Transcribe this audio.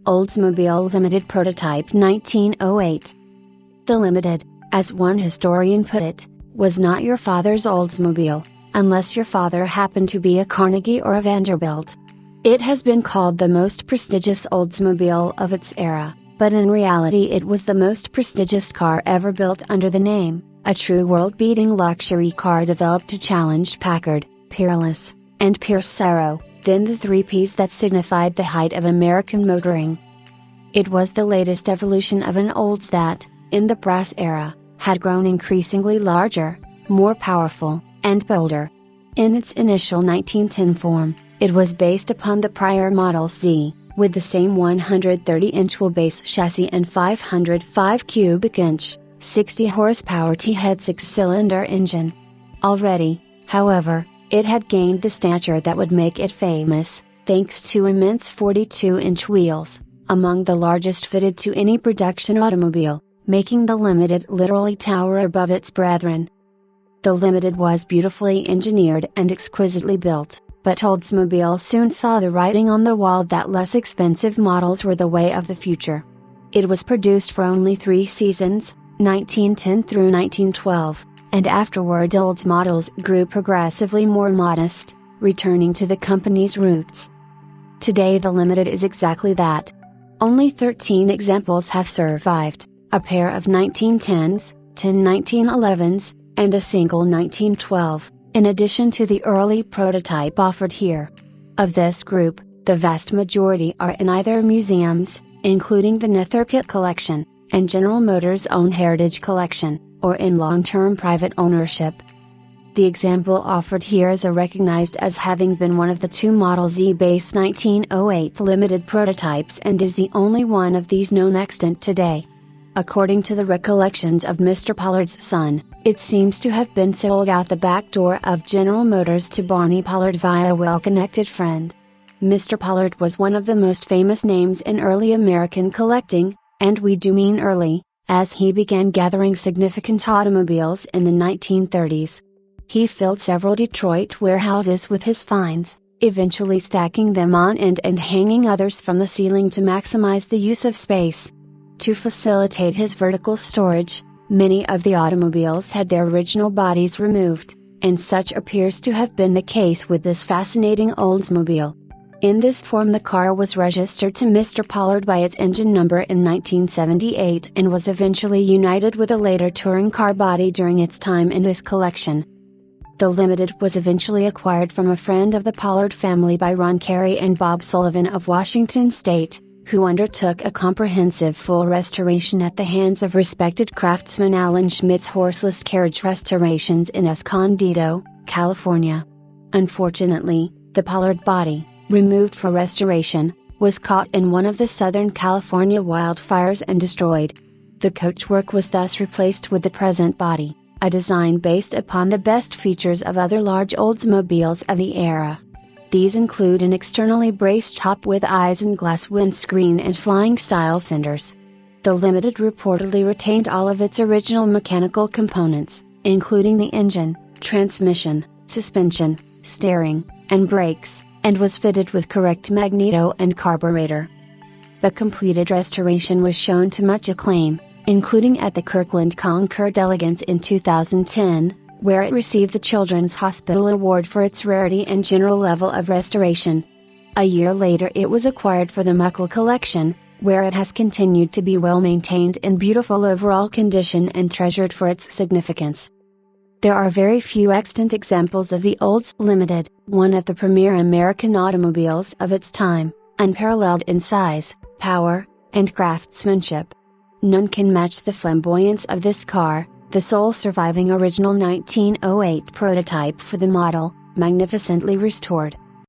Oldsmobile Limited Prototype 1908. The Limited, as one historian put it, was not your father's Oldsmobile, unless your father happened to be a Carnegie or a Vanderbilt. It has been called the most prestigious Oldsmobile of its era, but in reality it was the most prestigious car ever built under the name, a true world-beating luxury car developed to challenge Packard, Peerless, and Pierce Arrow, then the three Ps that signified the height of American motoring. It was the latest evolution of an Olds that, in the brass era, had grown increasingly larger, more powerful, and bolder. In its initial 1910 form, it was based upon the prior Model Z, with the same 130-inch wheelbase chassis and 505 cubic inch, 60 horsepower T-head 6-cylinder engine. Already, however, it had gained the stature that would make it famous, thanks to immense 42-inch wheels, among the largest fitted to any production automobile, making the Limited literally tower above its brethren. The Limited was beautifully engineered and exquisitely built, but Oldsmobile soon saw the writing on the wall that less expensive models were the way of the future. It was produced for only 3 seasons, 1910 through 1912. And afterward Olds models grew progressively more modest, returning to the company's roots. Today the Limited is exactly that. Only 13 examples have survived, a pair of 1910s, 10 1911s, and a single 1912, in addition to the early prototype offered here. Of this group, the vast majority are in either museums, including the Nethercutt Collection, and General Motors' own Heritage Collection, or in long-term private ownership. The example offered here is recognized as having been one of the 2 Model Z-based 1908 Limited prototypes and is the only one of these known extant today. According to the recollections of Mr. Pollard's son, it seems to have been sold out the back door of General Motors to Barney Pollard via a well-connected friend. Mr. Pollard was one of the most famous names in early American collecting, and we do mean early, as he began gathering significant automobiles in the 1930s. He filled several Detroit warehouses with his finds, eventually stacking them on end and hanging others from the ceiling to maximize the use of space. To facilitate his vertical storage, many of the automobiles had their original bodies removed, and such appears to have been the case with this fascinating Oldsmobile. In this form the car was registered to Mr. Pollard by its engine number in 1978 and was eventually united with a later touring car body during its time in his collection. The Limited was eventually acquired from a friend of the Pollard family by Ron Carey and Bob Sullivan of Washington State, who undertook a comprehensive full restoration at the hands of respected craftsman Alan Schmidt's Horseless Carriage Restorations in Escondido, California. Unfortunately, the Pollard body, removed for restoration, was caught in one of the Southern California wildfires and destroyed. The coachwork was thus replaced with the present body, a design based upon the best features of other large Oldsmobiles of the era. These include an externally braced top with eyes-and-glass windscreen and flying-style fenders. The Limited reportedly retained all of its original mechanical components, including the engine, transmission, suspension, steering, and brakes, and was fitted with correct magneto and carburetor. The completed restoration was shown to much acclaim, including at the Kirkland Concord Elegance in 2010, where it received the Children's Hospital Award for its rarity and general level of restoration. A year later it was acquired for the Muckle Collection, where it has continued to be well maintained in beautiful overall condition and treasured for its significance. There are very few extant examples of the Olds Limited, one of the premier American automobiles of its time, unparalleled in size, power, and craftsmanship. None can match the flamboyance of this car, the sole surviving original 1908 prototype for the model, magnificently restored.